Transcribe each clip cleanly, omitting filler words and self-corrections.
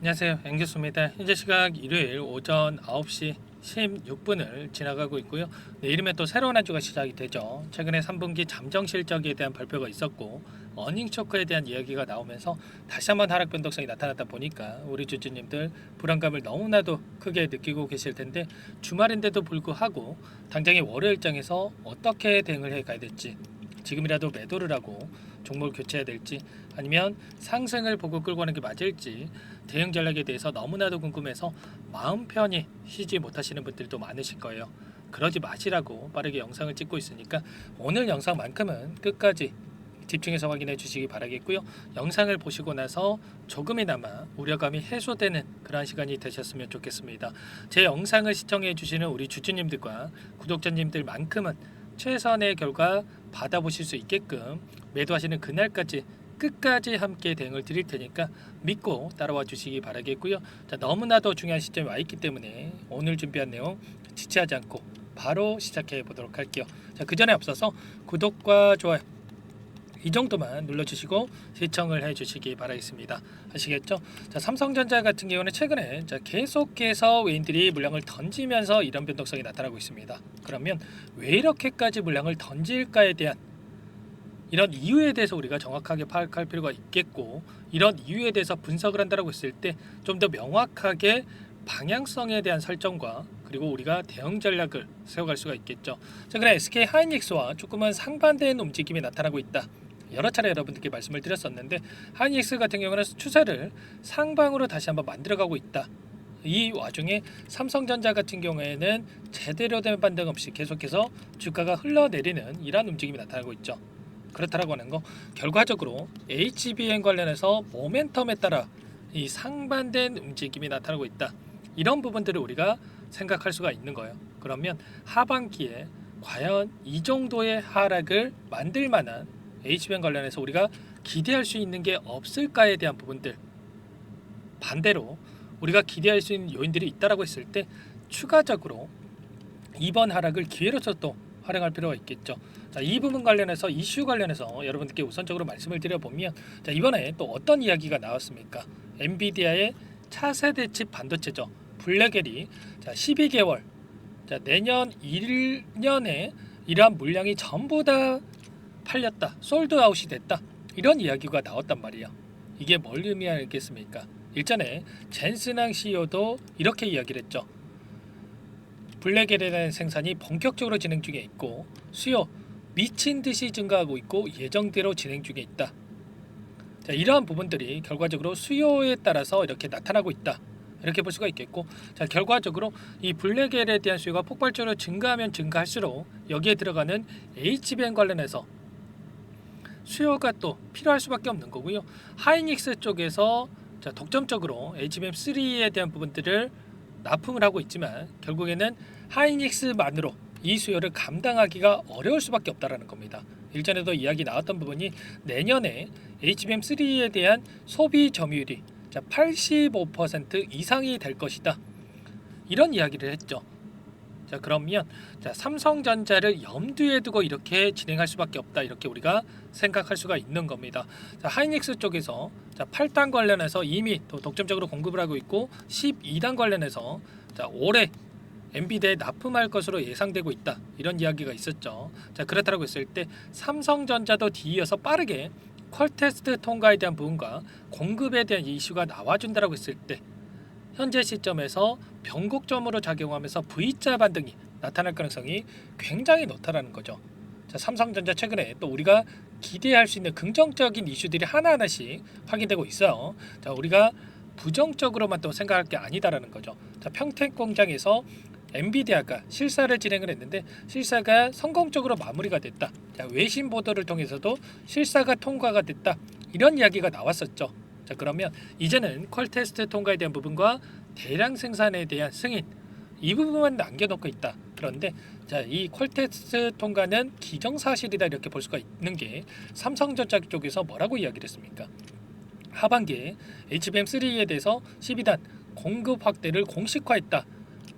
안녕하세요, 앵교수입니다. 현재 시각 일요일 오전 9시 16분을 지나가고 있고요. 내일이면 또 새로운 한 주가 시작이 되죠. 최근에 3분기 잠정 실적에 대한 발표가 있었고 어닝 쇼크에 대한 이야기가 나오면서 다시 한번 하락 변동성이 나타났다 보니까 우리 주주님들 불안감을 너무나도 크게 느끼고 계실 텐데, 주말인데도 불구하고 당장의 월요일 장에서 어떻게 대응을 해 가야 될지, 지금이라도 매도를 하고 종목을 교체해야 될지, 아니면 상승을 보고 끌고 가는 게 맞을지 대응 전략에 대해서 너무나도 궁금해서 마음 편히 쉬지 못하시는 분들도 많으실 거예요. 그러지 마시라고 빠르게 영상을 찍고 있으니까 오늘 영상만큼은 끝까지 집중해서 확인해 주시기 바라겠고요. 영상을 보시고 나서 조금이나마 우려감이 해소되는 그러한 시간이 되셨으면 좋겠습니다. 제 영상을 시청해 주시는 우리 주주님들과 구독자님들만큼은 최선의 결과 받아보실 수 있게끔 매도하시는 그날까지 끝까지 함께 대응을 드릴 테니까 믿고 따라와 주시기 바라겠고요. 자, 너무나도 중요한 시점에 와 있기 때문에 오늘 준비한 내용 지체하지 않고 바로 시작해 보도록 할게요. 자, 그 전에 앞서서 구독과 좋아요 이 정도만 눌러주시고 시청을 해주시기 바라겠습니다. 아시겠죠? 자, 삼성전자 같은 경우는 최근에 계속해서 외인들이 물량을 던지면서 이런 변동성이 나타나고 있습니다. 그러면 왜 이렇게까지 물량을 던질까에 대한 이런 이유에 대해서 우리가 정확하게 파악할 필요가 있겠고, 이런 이유에 대해서 분석을 한다고 했을 때 좀 더 명확하게 방향성에 대한 설정과 그리고 우리가 대응 전략을 세워갈 수가 있겠죠. 최근에 SK 하이닉스와 조금은 상반된 움직임이 나타나고 있다. 여러 차례 여러분들께 말씀을 드렸었는데, 하이닉스 같은 경우는 추세를 상방으로 다시 한번 만들어가고 있다. 이 와중에 삼성전자 같은 경우에는 제대로 된 반등 없이 계속해서 주가가 흘러내리는 이러한 움직임이 나타나고 있죠. 그렇다라고 하는 거, 결과적으로 HBM 관련해서 모멘텀에 따라 이 상반된 움직임이 나타나고 있다. 이런 부분들을 우리가 생각할 수가 있는 거예요. 그러면 하반기에 과연 이 정도의 하락을 만들 만한 HBM 관련해서 우리가 기대할 수 있는 게 없을까에 대한 부분들, 반대로 우리가 기대할 수 있는 요인들이 있다라고 했을 때 추가적으로 이번 하락을 기회로서 또 활용할 필요가 있겠죠. 자, 이 부분 관련해서 이슈 관련해서 여러분들께 우선적으로 말씀을 드려보면, 자, 이번에 또 어떤 이야기가 나왔습니까? 엔비디아의 차세대 칩 반도체죠. 블랙엘이 12개월, 내년 1년에 이러한 물량이 전부 다 팔렸다, 솔드아웃이 됐다, 이런 이야기가 나왔단 말이에요. 이게 뭘 의미하겠습니까? 일전에 젠슨항 CEO도 이렇게 이야기를 했죠. 블랙엘에 대한 생산이 본격적으로 진행 중에 있고 수요 미친 듯이 증가하고 있고 예정대로 진행 중에 있다. 자, 이러한 부분들이 결과적으로 수요에 따라서 이렇게 나타나고 있다. 이렇게 볼 수가 있겠고, 자, 결과적으로 이 블랙엘에 대한 수요가 폭발적으로 증가하면 증가할수록 여기에 들어가는 HBM 관련해서 수요가 또 필요할 수밖에 없는 거고요. 하이닉스 쪽에서 독점적으로 HBM3에 대한 부분들을 납품을 하고 있지만 결국에는 하이닉스만으로 이 수요를 감당하기가 어려울 수밖에 없다라는 겁니다. 일전에도 이야기 나왔던 부분이 내년에 HBM3에 대한 소비 점유율이 85% 이상이 될 것이다. 이런 이야기를 했죠. 자, 그러면 삼성전자를 염두에 두고 이렇게 진행할 수밖에 없다, 이렇게 우리가 생각할 수가 있는 겁니다. 자, 하이닉스 쪽에서 8단 관련해서 이미 또 독점적으로 공급을 하고 있고 12단 관련해서 올해 엔비디아에 납품할 것으로 예상되고 있다, 이런 이야기가 있었죠. 자, 그렇다고 했을 때 삼성전자도 뒤이어서 빠르게 퀄테스트 통과에 대한 부분과 공급에 대한 이슈가 나와준다라고 했을 때 현재 시점에서 변곡점으로 작용하면서 V자 반등이 나타날 가능성이 굉장히 높다라는 거죠. 자, 삼성전자 최근에 또 우리가 기대할 수 있는 긍정적인 이슈들이 하나하나씩 확인되고 있어요. 자, 우리가 부정적으로만 또 생각할 게 아니다라는 거죠. 자, 평택 공장에서 엔비디아가 실사를 진행을 했는데 실사가 성공적으로 마무리가 됐다. 자, 외신 보도를 통해서도 실사가 통과가 됐다, 이런 이야기가 나왔었죠. 자, 그러면 이제는 퀄테스트 통과에 대한 부분과 대량 생산에 대한 승인, 이 부분만 남겨놓고 있다. 그런데 이 퀄테스트 통과는 기정사실이다, 이렇게 볼 수가 있는 게 삼성전자 쪽에서 뭐라고 이야기를 했습니까? 하반기에 HBM3에 대해서 12단 공급 확대를 공식화했다,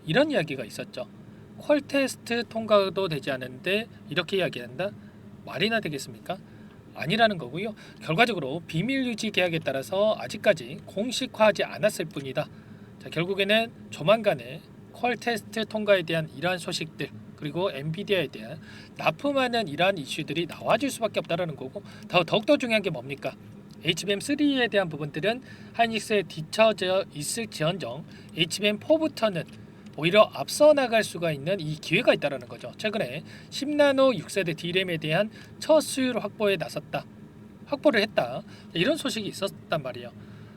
이런 이야기가 있었죠. 퀄테스트 통과도 되지 않은데 이렇게 이야기한다? 말이나 되겠습니까? 아니라는 거고요. 결과적으로 비밀 유지 계약에 따라서 아직까지 공식화하지 않았을 뿐이다. 자, 결국에는 조만간에 퀄 테스트 통과에 대한 이러한 소식들, 그리고 엔비디아에 대한 납품하는 이러한 이슈들이 나와줄 수밖에 없다라는 거고, 더욱더 중요한 게 뭡니까? HBM3에 대한 부분들은 하이닉스에 뒤처져 있을지언정 HBM4부터는 오히려 앞서 나갈 수가 있는 이 기회가 있다라는 거죠. 최근에 10나노 6세대 D램에 대한 첫 수율 확보에 나섰다, 확보를 했다, 이런 소식이 있었단 말이에요.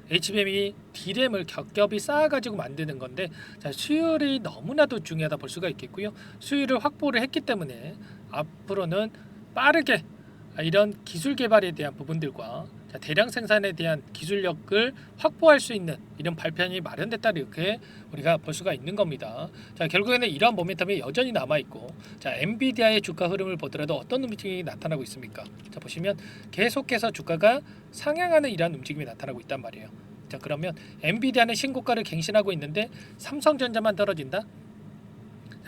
HBM이 D램을 겹겹이 쌓아가지고 만드는 건데, 자, 수율이 너무나도 중요하다 볼 수가 있겠고요. 수율을 확보를 했기 때문에 앞으로는 빠르게 이런 기술 개발에 대한 부분들과 대량 생산에 대한 기술력을 확보할 수 있는 이런 발판이 마련됐다, 이렇게 우리가 볼 수가 있는 겁니다. 자, 결국에는 이러한 모멘텀이 여전히 남아있고, 자, 엔비디아의 주가 흐름을 보더라도 어떤 움직임이 나타나고 있습니까? 자, 보시면 계속해서 주가가 상향하는 이러한 움직임이 나타나고 있단 말이에요. 자, 그러면 엔비디아는 신고가를 갱신하고 있는데 삼성전자만 떨어진다?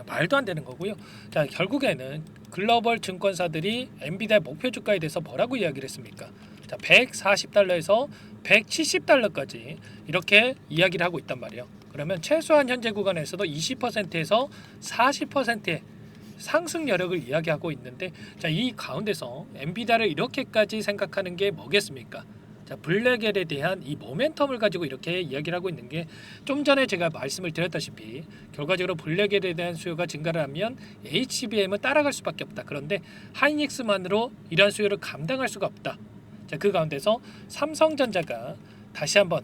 말도 안 되는 거고요. 자, 결국에는 글로벌 증권사들이 엔비디아 목표 주가에 대해서 뭐라고 이야기를 했습니까? 자, 140달러에서 170달러까지 이렇게 이야기를 하고 있단 말이에요. 그러면 최소한 현재 구간에서도 20%에서 40%의 상승 여력을 이야기하고 있는데, 자, 이 가운데서 엔비디아를 이렇게까지 생각하는 게 뭐겠습니까? 자, 블랙엘에 대한 이 모멘텀을 가지고 이렇게 이야기를 하고 있는 게, 좀 전에 제가 말씀을 드렸다시피 결과적으로 블랙엘에 대한 수요가 증가를 하면 HBM은 따라갈 수밖에 없다. 그런데 하이닉스만으로 이러한 수요를 감당할 수가 없다. 자, 그 가운데서 삼성전자가 다시 한번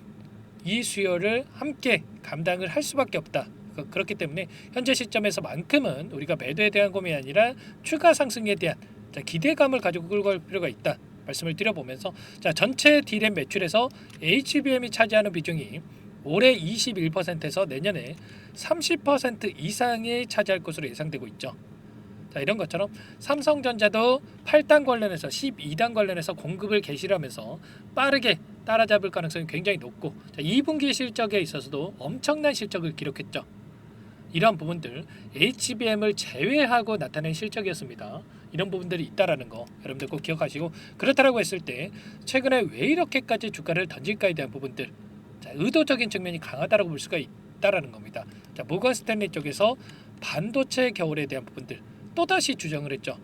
이 수요를 함께 감당을 할 수밖에 없다. 그렇기 때문에 현재 시점에서만큼은 우리가 매도에 대한 고민이 아니라 추가 상승에 대한 기대감을 가지고 끌고 갈 필요가 있다 말씀을 드려보면서, 자, 전체 D램 매출에서 HBM이 차지하는 비중이 올해 21%에서 내년에 30% 이상이 차지할 것으로 예상되고 있죠. 자, 이런 것처럼 삼성전자도 8단 관련해서 12단 관련해서 공급을 개시를 하면서 빠르게 따라잡을 가능성이 굉장히 높고, 자, 2분기 실적에 있어서도 엄청난 실적을 기록했죠. 이러한 부분들 HBM을 제외하고 나타낸 실적이었습니다. 이런 부분들이 있다라는 거 여러분들 꼭 기억하시고, 그렇다라고 했을 때 최근에 왜 이렇게까지 주가를 던질까에 대한 부분들, 자, 의도적인 측면이 강하다라고 볼 수가 있다라는 겁니다. 자, 모건 스탠리 쪽에서 반도체 겨울에 대한 부분들 또다시 주장을 했죠.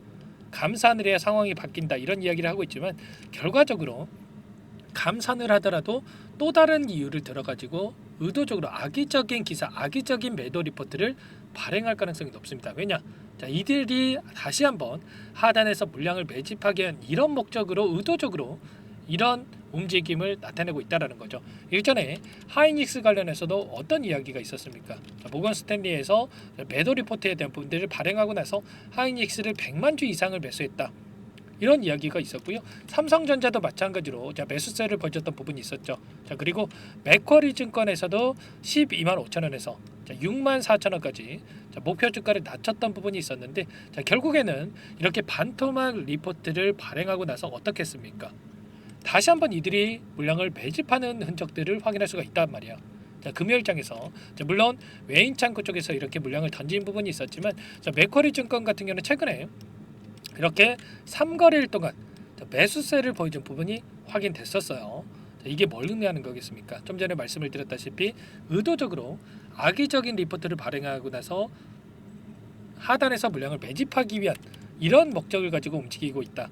감산을 해야 상황이 바뀐다, 이런 이야기를 하고 있지만 결과적으로 감산을 하더라도 또 다른 이유를 들어가지고 의도적으로 악의적인 기사, 악의적인 매도 리포트를 발행할 가능성이 높습니다. 왜냐? 자, 이들이 다시 한번 하단에서 물량을 매집하기 위한 이런 목적으로 의도적으로 이런 움직임을 나타내고 있다는 거죠. 일전에 하이닉스 관련해서도 어떤 이야기가 있었습니까? 자, 모건 스탠리에서 매도 리포트에 대한 부분들을 발행하고 나서 하이닉스를 100만 주 이상을 매수했다, 이런 이야기가 있었고요. 삼성전자도 마찬가지로 자, 매수세를 벌였던 부분이 있었죠. 자, 그리고 맥쿼리 증권에서도 12만 5천 원에서 6만 4천 원까지 목표 주가를 낮췄던 부분이 있었는데, 자, 결국에는 이렇게 반토막 리포트를 발행하고 나서 어떻게 했습니까? 다시 한번 이들이 물량을 매집하는 흔적들을 확인할 수가 있단 말이야. 자, 금요일장에서 물론 외인 창구 쪽에서 이렇게 물량을 던진 부분이 있었지만, 자, 맥쿼리 증권 같은 경우는 최근에 이렇게 3거래일 동안 매수세를 보여준 부분이 확인됐었어요. 이게 뭘 의미하는 거겠습니까? 좀 전에 말씀을 드렸다시피 의도적으로 악의적인 리포트를 발행하고 나서 하단에서 물량을 매집하기 위한 이런 목적을 가지고 움직이고 있다.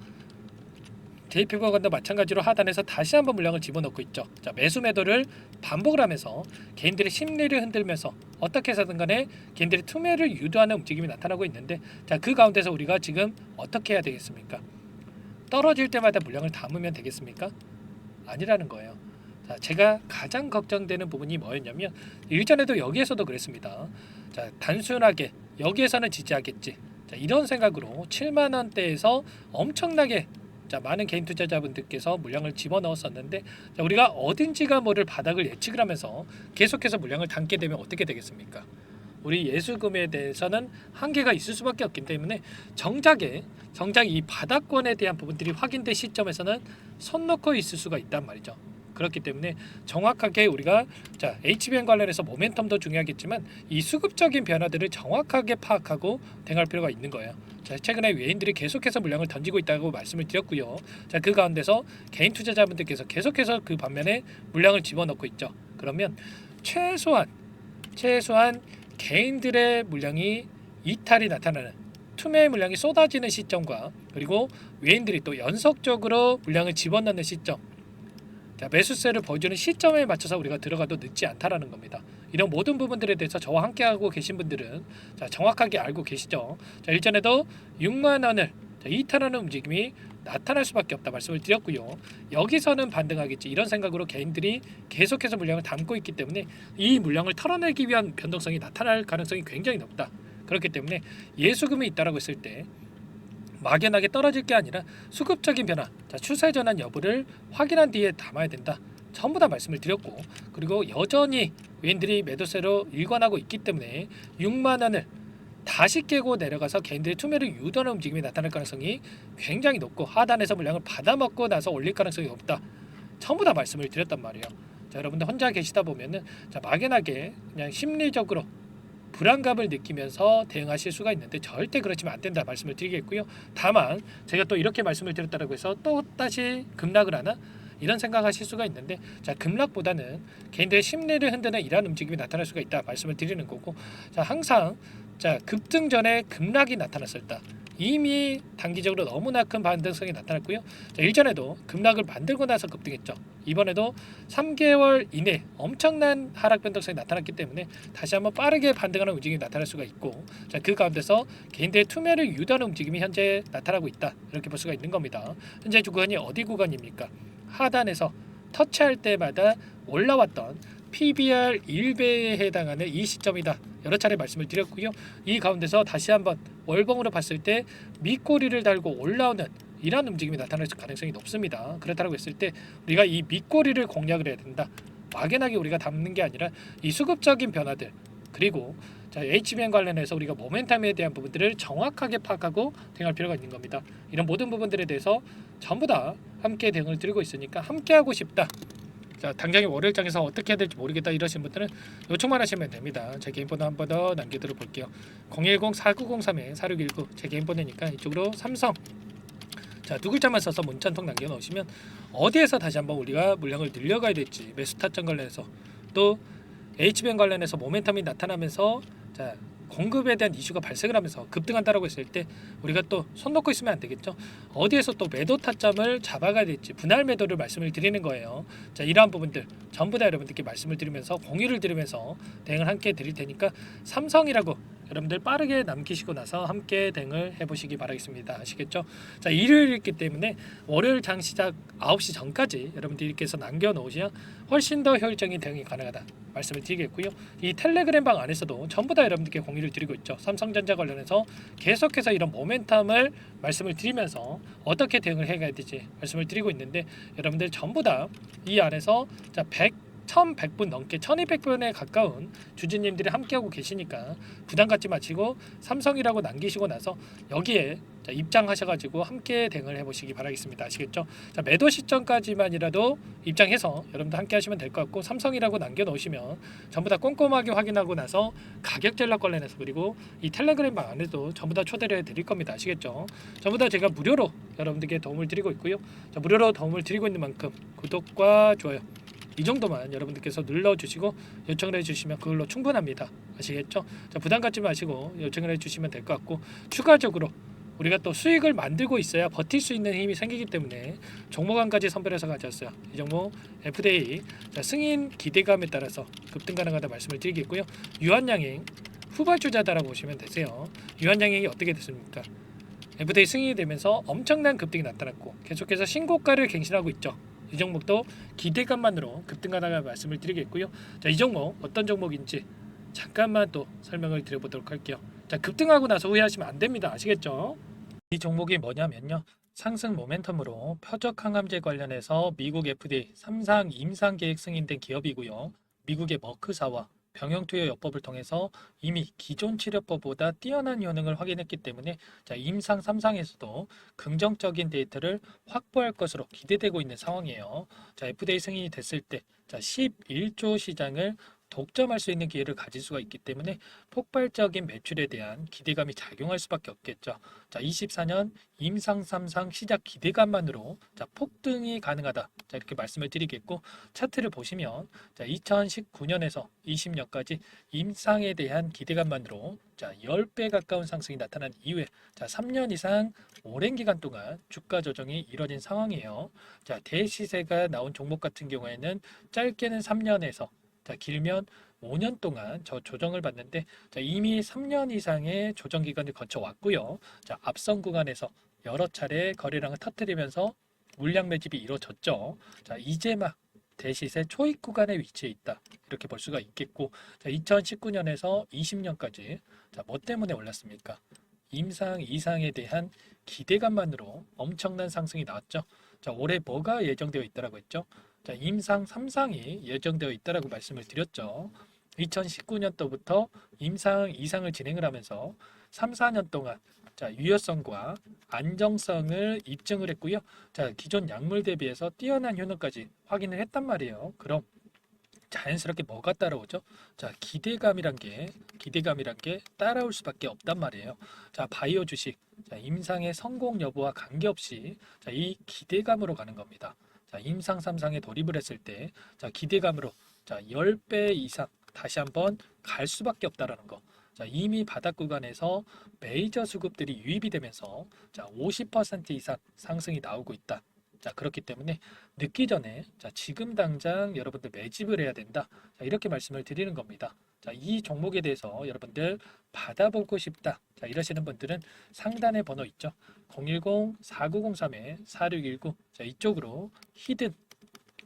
JP모건도 마찬가지로 하단에서 다시 한번 물량을 집어넣고 있죠. 자, 매수 매도를 반복을 하면서 개인들의 심리를 흔들면서 어떻게 해서든 간에 개인들의 투매를 유도하는 움직임이 나타나고 있는데, 자, 그 가운데서 우리가 지금 어떻게 해야 되겠습니까? 떨어질 때마다 물량을 담으면 되겠습니까? 아니라는 거예요. 자, 제가 가장 걱정되는 부분이 뭐였냐면, 일전에도 여기에서도 그랬습니다. 자, 단순하게 여기에서는 지지하겠지, 자, 이런 생각으로 7만 원대에서 엄청나게, 자, 많은 개인 투자자분들께서 물량을 집어넣었었는데, 자, 우리가 어딘지가 뭐를 바닥을 예측을 하면서 계속해서 물량을 담게 되면 어떻게 되겠습니까? 우리 예수금에 대해서는 한계가 있을 수밖에 없기 때문에 정작 이 바닥권에 대한 부분들이 확인된 시점에서는 손 놓고 있을 수가 있단 말이죠. 그렇기 때문에 정확하게 우리가, 자, HBM 관련해서 모멘텀도 중요하겠지만 이 수급적인 변화들을 정확하게 파악하고 대응할 필요가 있는 거예요. 자, 최근에 외인들이 계속해서 물량을 던지고 있다고 말씀을 드렸고요. 자, 그 가운데서 개인 투자자분들께서 계속해서 그 반면에 물량을 집어넣고 있죠. 그러면 최소한 개인들의 물량이 이탈이 나타나는 투매 물량이 쏟아지는 시점과 그리고 외인들이 또 연속적으로 물량을 집어넣는 시점, 자, 매수세를 보여주는 시점에 맞춰서 우리가 들어가도 늦지 않다라는 겁니다. 이런 모든 부분들에 대해서 저와 함께하고 계신 분들은 자, 정확하게 알고 계시죠. 자, 일전에도 6만 원을 이탈하는 움직임이 나타날 수밖에 없다 말씀을 드렸고요. 여기서는 반등하겠지 이런 생각으로 개인들이 계속해서 물량을 담고 있기 때문에 이 물량을 털어내기 위한 변동성이 나타날 가능성이 굉장히 높다. 그렇기 때문에 예수금이 있다라고 했을 때 막연하게 떨어질 게 아니라 수급적인 변화, 자, 추세 전환 여부를 확인한 뒤에 담아야 된다. 전부 다 말씀을 드렸고, 그리고 여전히 외인들이 매도세로 일관하고 있기 때문에 6만 원을 다시 깨고 내려가서 개인들의 투매를 유도하는 움직임이 나타날 가능성이 굉장히 높고 하단에서 물량을 받아먹고 나서 올릴 가능성이 높다. 전부 다 말씀을 드렸단 말이에요. 자, 여러분들 혼자 계시다 보면은 자, 막연하게 그냥 심리적으로 불안감을 느끼면서 대응하실 수가 있는데 절대 그러시면 안 된다 말씀을 드리겠고요. 다만 제가 또 이렇게 말씀을 드렸다고 해서 또 다시 급락을 하나 이런 생각하실 수가 있는데 자, 급락보다는 개인들의 심리를 흔드는 이러한 움직임이 나타날 수가 있다 말씀을 드리는 거고, 자, 항상 자, 급등 전에 급락이 나타났을 때 이미 단기적으로 너무나 큰 반등성이 나타났고요. 자, 일전에도 급락을 만들고 나서 급등했죠. 이번에도 3개월 이내 엄청난 하락 변동성이 나타났기 때문에 다시 한번 빠르게 반등하는 움직임이 나타날 수가 있고, 자, 그 가운데서 개인들의 투매를 유도하는 움직임이 현재 나타나고 있다 이렇게 볼 수가 있는 겁니다. 현재 구간이 어디 구간입니까? 하단에서 터치할 때마다 올라왔던 PBR 1배에 해당하는 이 시점이다. 여러 차례 말씀을 드렸고요. 이 가운데서 다시 한번 월봉으로 봤을 때 밑꼬리를 달고 올라오는 이러한 움직임이 나타날 가능성이 높습니다. 그렇다고 했을 때 우리가 이 밑꼬리를 공략을 해야 된다. 막연하게 우리가 담는 게 아니라 이 수급적인 변화들, 그리고 자, HBM 관련해서 우리가 모멘텀에 대한 부분들을 정확하게 파악하고 대응할 필요가 있는 겁니다. 이런 모든 부분들에 대해서 전부 다 함께 대응을 드리고 있으니까 함께하고 싶다. 자, 당장의 월요일장에서 어떻게 해야 될지 모르겠다 이러신 분들은 요청만 하시면 됩니다. 제 개인 번호 한 번 더 남겨드려 볼게요. 010-4903-4619 제 개인 번호니까 이쪽으로 삼성, 자, 두 글자만 써서 문자 한 통 남겨놓으시면 어디에서 다시 한번 우리가 물량을 늘려가야 될지, 매수 타점 관련해서 또 HBM 관련해서 모멘텀이 나타나면서 자, 공급에 대한 이슈가 발생을 하면서 급등한다라고 했을 때 우리가 또 손 놓고 있으면 안 되겠죠. 어디에서 또 매도 타점을 잡아가야 될지 분할 매도를 말씀을 드리는 거예요. 자, 이러한 부분들 전부 다 여러분들께 말씀을 드리면서 공유를 드리면서 대응을 함께 드릴 테니까 삼성이라고 여러분들 빠르게 남기시고 나서 함께 대응을 해보시기 바라겠습니다. 아시겠죠? 자, 일요일이기 때문에 월요일 장 시작 9시 전까지 여러분들께서 남겨놓으시면 훨씬 더 효율적인 대응이 가능하다 말씀을 드리겠고요. 이 텔레그램 방 안에서도 전부 다 여러분들께 공유를 드리고 있죠. 삼성전자 관련해서 계속해서 이런 모멘텀을 말씀을 드리면서 어떻게 대응을 해야 될지 말씀을 드리고 있는데 여러분들 전부 다 이 안에서 자, 1100분 넘게 1200분에 가까운 주주님들이 함께하고 계시니까 부담 갖지 마시고 삼성이라고 남기시고 나서 여기에 자, 입장하셔가지고 함께 대응을 해보시기 바라겠습니다. 아시겠죠? 자, 매도 시점까지만이라도 입장해서 여러분들 함께 하시면 될 것 같고, 삼성이라고 남겨놓으시면 전부 다 꼼꼼하게 확인하고 나서 가격 전략 관련해서 그리고 이 텔레그램 방 안에도 전부 다 초대를 해드릴 겁니다. 아시겠죠? 전부 다 제가 무료로 여러분들께 도움을 드리고 있고요. 자, 무료로 도움을 드리고 있는 만큼 구독과 좋아요 이 정도만 여러분들께서 눌러주시고 요청을 해주시면 그걸로 충분합니다. 아시겠죠? 자, 부담 갖지 마시고 요청을 해주시면 될 것 같고, 추가적으로 우리가 또 수익을 만들고 있어야 버틸 수 있는 힘이 생기기 때문에 종목안까지 선별해서 가져왔어요. 이 종목 FDA 자, 승인 기대감에 따라서 급등 가능하다 말씀을 드리겠고요. 유한양행 후발주자다라고 보시면 되세요. 유한양행이 어떻게 됐습니까? FDA 승인이 되면서 엄청난 급등이 나타났고 계속해서 신고가를 갱신하고 있죠. 이 종목도 기대감만으로 급등하다가 말씀을 드리겠고요. 자, 이 종목 어떤 종목인지 잠깐만 또 설명을 드려보도록 할게요. 자, 급등하고 나서 후회하시면 안 됩니다. 아시겠죠? 이 종목이 뭐냐면요, 상승 모멘텀으로 표적 항암제 관련해서 미국 FDA 3상 임상 계획 승인된 기업이고요. 미국의 머크사와 병용투여요법을 통해서 이미 기존 치료법보다 뛰어난 효능을 확인했기 때문에 자, 임상 3상에서도 긍정적인 데이터를 확보할 것으로 기대되고 있는 상황이에요. 자, FDA 승인이 됐을 때 자, 11조 시장을 독점할 수 있는 기회를 가질 수가 있기 때문에 폭발적인 매출에 대한 기대감이 작용할 수밖에 없겠죠. 자, 24년 임상 3상 시작 기대감만으로 자, 폭등이 가능하다. 자, 이렇게 말씀을 드리겠고 차트를 보시면 자, 2019년에서 20년까지 임상에 대한 기대감만으로 자, 10배 가까운 상승이 나타난 이후에 자, 3년 이상 오랜 기간 동안 주가 조정이 이뤄진 상황이에요. 자, 대시세가 나온 종목 같은 경우에는 짧게는 3년에서 자, 길면 5년 동안 저 조정을 받는데 자, 이미 3년 이상의 조정 기간을 거쳐 왔고요. 자, 앞선 구간에서 여러 차례 거래량을 터뜨리면서 물량 매집이 이루어졌죠. 자, 이제 막 대시세 초입 구간에 위치해 있다. 이렇게 볼 수가 있겠고, 자, 2019년에서 20년까지 자, 뭐 때문에 올랐습니까? 임상 이상에 대한 기대감만으로 엄청난 상승이 나왔죠. 자, 올해 뭐가 예정되어 있다라고 했죠? 자, 임상 3상이 예정되어 있다라고 말씀을 드렸죠. 2019년도부터 임상 이상을 진행을 하면서 3, 4년 동안 자, 유효성과 안정성을 입증을 했고요. 자, 기존 약물 대비해서 뛰어난 효능까지 확인을 했단 말이에요. 그럼 자연스럽게 뭐가 따라오죠? 자, 기대감이란 게 따라올 수밖에 없단 말이에요. 자, 바이오 주식, 자, 임상의 성공 여부와 관계없이 자, 이 기대감으로 가는 겁니다. 자, 임상 3상에 돌입을 했을 때, 자, 기대감으로 자, 10배 이상 다시 한번 갈 수밖에 없다라는 거. 자, 이미 바닥 구간에서 메이저 수급들이 유입이 되면서 자, 50% 이상 상승이 나오고 있다. 자, 그렇기 때문에 늦기 전에 자, 지금 당장 여러분들 매집을 해야 된다. 자, 이렇게 말씀을 드리는 겁니다. 자, 이 종목에 대해서 여러분들 받아보고 싶다. 자, 이러시는 분들은 상단에 번호 있죠. 010-4903-4619. 자, 이쪽으로 히든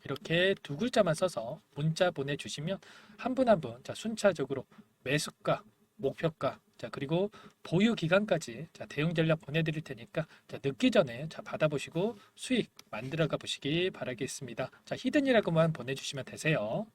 이렇게 두 글자만 써서 문자 보내주시면 한 분 한 분 자, 순차적으로 매수가, 목표가, 자, 그리고 보유 기간까지 자, 대응 전략 보내드릴 테니까 자, 늦기 전에 자, 받아보시고 수익 만들어가 보시기 바라겠습니다. 자, 히든이라고만 보내주시면 되세요.